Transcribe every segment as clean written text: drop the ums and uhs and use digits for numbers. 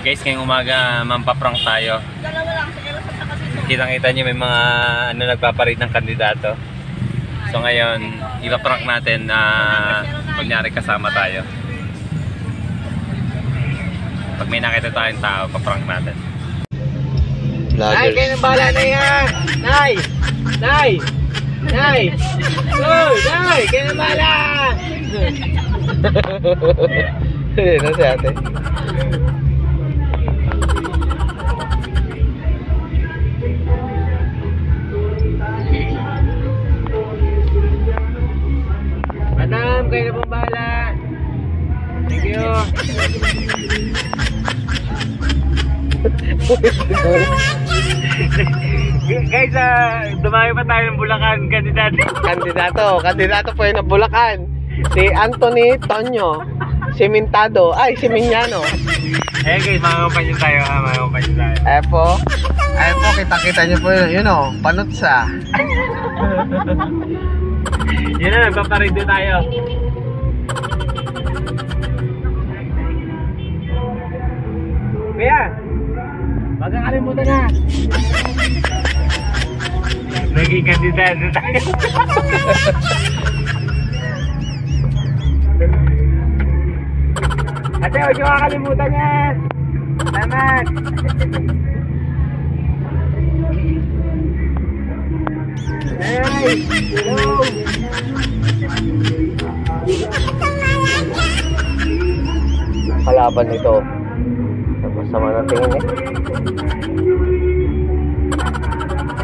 Guys, ngayong umaga mampaprank tayo. Kitang-kita nyo may mga nagpaparit ng kandidato. So ngayon, ipaprank natin na kunyari kasama tayo. Pag may nakita tayong tao, paprank natin. Nay, kayo nang bahala na yan! Nay! Nay! Nay! Oh, Nay! Kayo nang bahala! Ano si ate? Madam, kayo na pong bahala! Thank you! Guys, dumayo pa tayo ng Bulacan, kandidato po yun ng Bulacan. Si Anthony Tonyo, si Mintado, si Minyano. Eh guys, makakapanyo tayo ha, makakapanyo tayo. Ayan po, kita-kita nyo po yun o, panutsa. Yun na, nagpaparido tayo. Kuya, wag kang kalimutan na. Naging kandidato tayo. Ate, huwag nyo kakalimutan yan. Salamat. Hey, hello. Kalaban nito. Sama na tingin eh.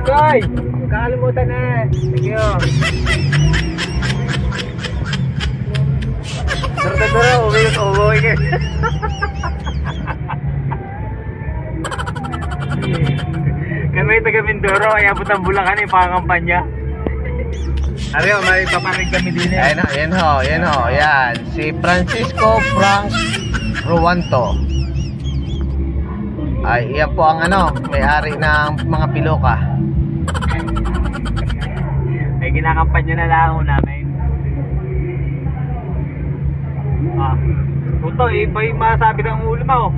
Koy! Huwag kakalimutan na. Thank you. Dara, uwi ka. Kami taga Mindoro, kaya putang Bulacan yung pangangampanya. Ariyo, may paparig kami din eh. Yan ho. Yan. Si Francisco Frank Ruanto. Yan po ang may-ari ng mga piloka. May kinakampanya na lang namin. Ito, iba yung masabi ng ulo mo.